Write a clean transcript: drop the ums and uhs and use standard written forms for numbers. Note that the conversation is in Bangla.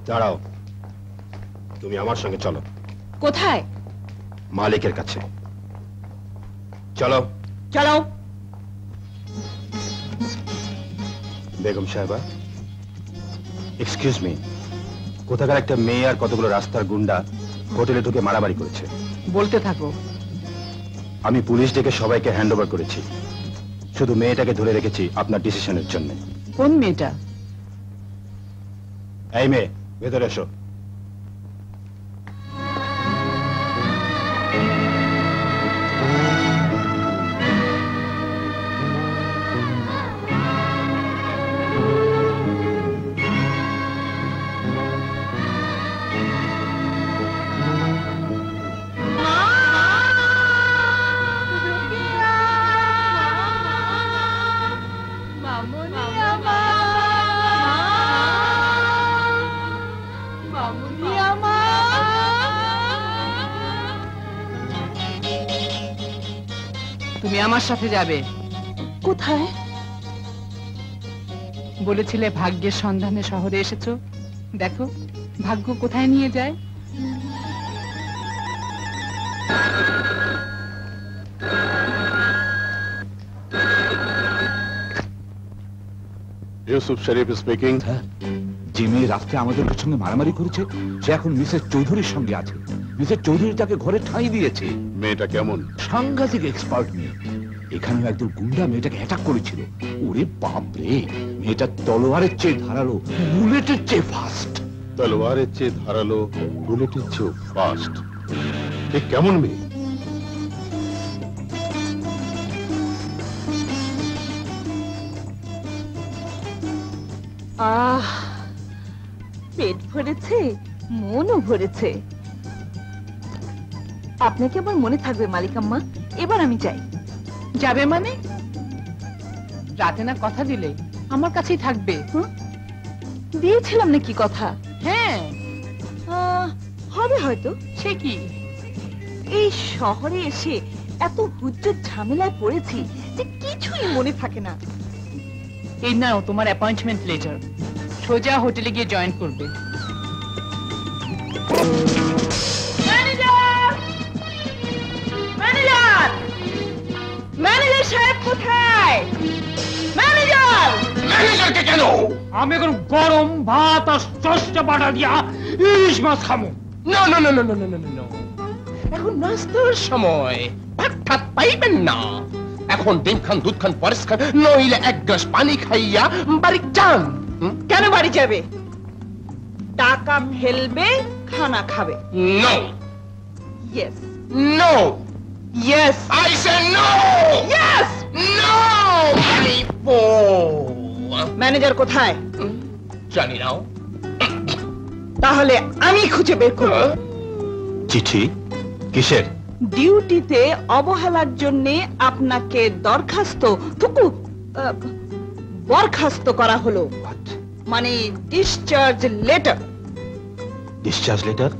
দাঁড়াও, তুমি আমার সঙ্গে চলো। কোথায়? মালিকের কাছে চলো। চলো। বেগম সাহেবা, এক্সকিউজ মি, কোথাকার একটা মেয়ে আর কতগুলো রাস্তার গুন্ডা হোটেলে ঢুকে মারামারি করেছে। বলতে থাকো। আমি পুলিশ ডেকে সবাইকে হ্যান্ড ওভার করেছি, শুধু মেয়েটাকে ধরে রেখেছি আপনার ডিসিশনের জন্য। কোন মেয়েটা? এই মেয়ে, ভেতরে এসো। তুমি আমার সাথে যাবে। কোথায়? বলেছিলে ভাগ্যের সন্ধানে শহরে এসেছো, দেখো ভাগ্য কোথায় নিয়ে যায়। ইউসুফ শরীফ স্পিকিং। যে মেয়ে রাস্তায় আমাদের সঙ্গে মারামারি করেছে সে এখন মিসেস চৌধুরীর সঙ্গে আছে। মিসেস চৌধুরী তাকে ঘরে ঠাঁই দিয়েছে। মেয়েটা কেমন? সাংঘাতিক এক্সপার্ট মেয়ে। এখানেও একদম গুন্ডা মেয়েটাকে অ্যাটাক করেছিল। ওরে বাপ রে, মেয়েটা তলোয়ারের চেয়ে ধারালো, বুলেটের চেয়ে ফাস্ট। তলোয়ারের চেয়ে ধারালো, বুলেটের চেয়ে ফাস্ট। এ কেমন মেয়ে? পেট ভরেছে, মনও ভরেছে। আপনাকে আমার মনে থাকবে মালিকাম্মা। এবার আমি চাই। যাবে মানে? রাতে না কথা দিলে আমার কাছেই থাকবে। দিয়েছিলাম নাকি কথা? হ্যাঁ, হবে হয়তো। সে কি, এই শহরে এসে এত হুজ্জত ঝামেলায় পড়েছি যে কিছুই মনে থাকে না। এই নাও তোমার অ্যাপয়েন্টমেন্ট লেটার, সোজা হোটেলে গিয়ে জয়েন করবে। ম্যানেজার সাহেব কোথায়? ম্যানেজার! ম্যানেজারকে কেন? আমি এখন গরম ভাত আর সস্তা বাটা দিয়া ইলিশ মাছ খামো। না না না না না না না, এখন নাস্তার সময়, ভাত ঠাত পাইবেন না। এখন ডিম খান, দুধ খান, পরেশ খান, নইলে এক গ্লাস পানি খাইয়া বাড়ি যান। কেন বাড়ি যাবে? টাকা ফেলবে, খানা খাবে। No. Yes. No. Yes. I said no! Yes! No! Manager কোথায়? জানি না। তাহলে আমি খুঁজে বের করব। চিঠি কিসের? ডিউটিতে অবহেলার জন্য আপনাকে বরখাস্ত করা হলো। মানে ডিসচার্জ লেটার। Discharge letter?